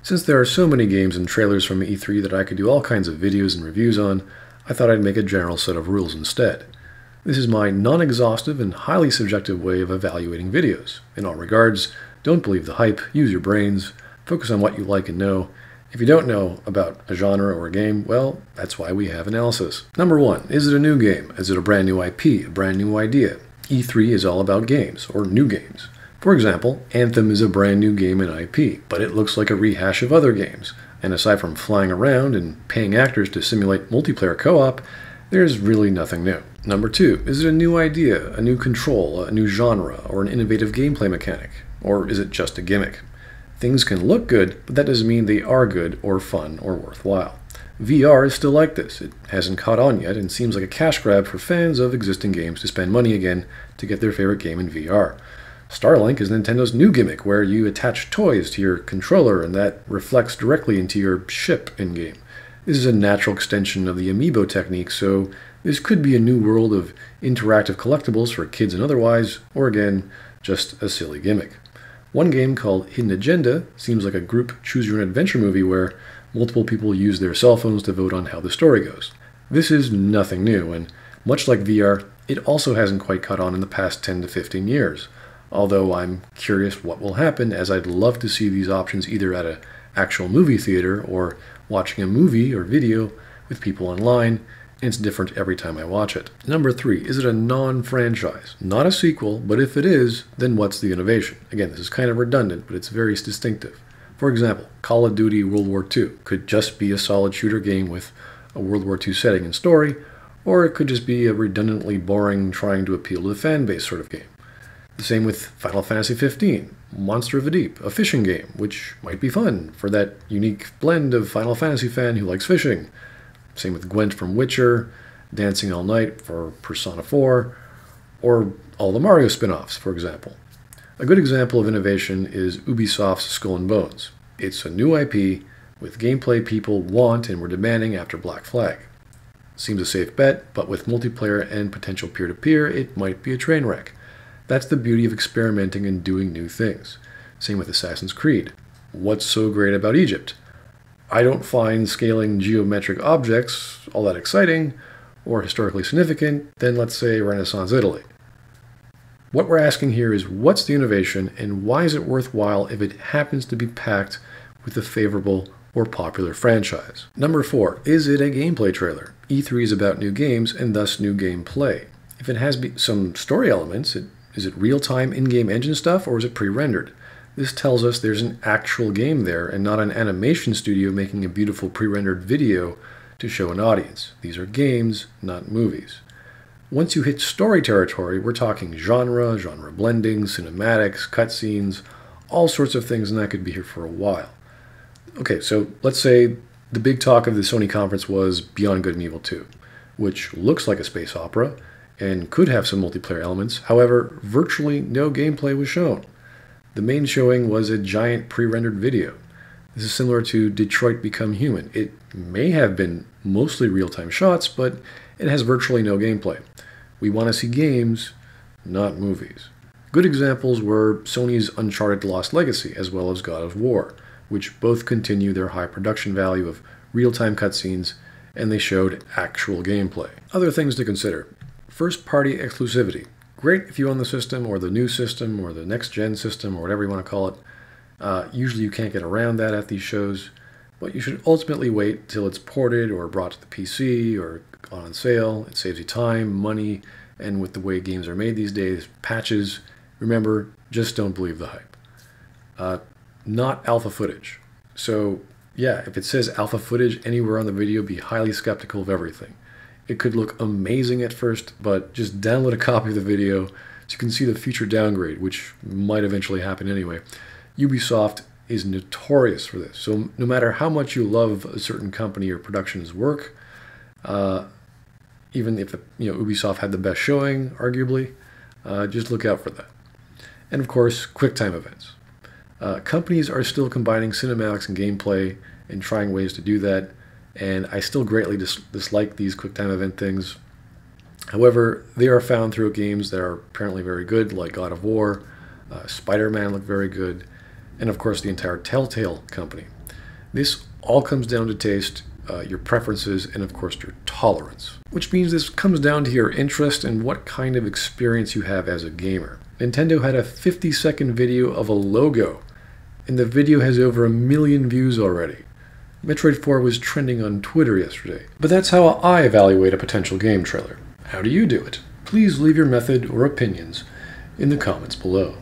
Since there are so many games and trailers from E3 that I could do all kinds of videos and reviews on, I thought I'd make a general set of rules instead. This is my non-exhaustive and highly subjective way of evaluating videos. In all regards, don't believe the hype, use your brains, focus on what you like and know. If you don't know about a genre or a game, well, that's why we have analysis. Number 1, is it a new game? Is it a brand new IP, a brand new idea? E3 is all about games, or new games. For example, Anthem is a brand new game and IP, but it looks like a rehash of other games. And aside from flying around and paying actors to simulate multiplayer co-op, there's really nothing new. Number 2, is it a new idea, a new control, a new genre, or an innovative gameplay mechanic? Or is it just a gimmick? Things can look good, but that doesn't mean they are good or fun or worthwhile. VR is still like this. It hasn't caught on yet and seems like a cash grab for fans of existing games to spend money again to get their favorite game in VR. Starlink is Nintendo's new gimmick where you attach toys to your controller and that reflects directly into your ship in-game. This is a natural extension of the amiibo technique, so this could be a new world of interactive collectibles for kids and otherwise, or again, just a silly gimmick. One game called Hidden Agenda seems like a group choose-your-own-adventure movie where multiple people use their cell phones to vote on how the story goes. This is nothing new, and much like VR, it also hasn't quite caught on in the past 10 to 15 years. Although I'm curious what will happen, as I'd love to see these options either at an actual movie theater or watching a movie or video with people online, and it's different every time I watch it. Number 3, is it a non-franchise? Not a sequel, but if it is, then what's the innovation? Again, this is kind of redundant, but it's very distinctive. For example, Call of Duty World War II could just be a solid shooter game with a World War II setting and story, or it could just be a redundantly boring, trying to appeal to the fan base sort of game. The same with Final Fantasy XV, Monster of the Deep, a fishing game, which might be fun for that unique blend of Final Fantasy fan who likes fishing. Same with Gwent from Witcher, Dancing All Night for Persona 4, or all the Mario spin-offs, for example. A good example of innovation is Ubisoft's Skull and Bones. It's a new IP with gameplay people want and were demanding after Black Flag. Seems a safe bet, but with multiplayer and potential peer-to-peer, it might be a train wreck. That's the beauty of experimenting and doing new things. Same with Assassin's Creed. What's so great about Egypt? I don't find scaling geometric objects all that exciting or historically significant than, let's say, Renaissance Italy. What we're asking here is what's the innovation and why is it worthwhile if it happens to be packed with a favorable or popular franchise? Number 4, is it a gameplay trailer? E3 is about new games and thus new gameplay. If it has some story elements, is it real-time in-game engine stuff or is it pre-rendered? This tells us there's an actual game there and not an animation studio making a beautiful pre-rendered video to show an audience. These are games, not movies. Once you hit story territory, we're talking genre blending, cinematics, cutscenes, all sorts of things, and that could be here for a while. Okay, so let's say the big talk of the Sony conference was Beyond Good and Evil 2, which looks like a space opera and could have some multiplayer elements. However, virtually no gameplay was shown. The main showing was a giant pre-rendered video. This is similar to Detroit Become Human. It may have been mostly real-time shots, but it has virtually no gameplay. We want to see games, not movies. Good examples were Sony's Uncharted Lost Legacy as well as God of War, which both continue their high production value of real-time cutscenes, and they showed actual gameplay. Other things to consider. First-party exclusivity. Great if you own the system or the new system or the next-gen system or whatever you want to call it. Usually you can't get around that at these shows, but you should ultimately wait till it's ported or brought to the PC or on sale. It saves you time, money, and with the way games are made these days, patches. Remember, just don't believe the hype. Not alpha footage. So yeah, if it says alpha footage anywhere on the video, be highly skeptical of everything. It could look amazing at first, but just download a copy of the video so you can see the future downgrade, which might eventually happen anyway. Ubisoft is notorious for this, so no matter how much you love a certain company or production's work, even if Ubisoft had the best showing, arguably, just look out for that. And of course, QuickTime events. Companies are still combining cinematics and gameplay and trying ways to do that. And I still greatly dislike these QuickTime event things. However, they are found through games that are apparently very good, like God of War, Spider-Man looked very good, and of course the entire Telltale company. This all comes down to taste, your preferences, and of course your tolerance. Which means this comes down to your interest and what kind of experience you have as a gamer. Nintendo had a 50-second video of a logo, and the video has over 1 million views already. Metroid 4 was trending on Twitter yesterday. But that's how I evaluate a potential game trailer. How do you do it? Please leave your method or opinions in the comments below.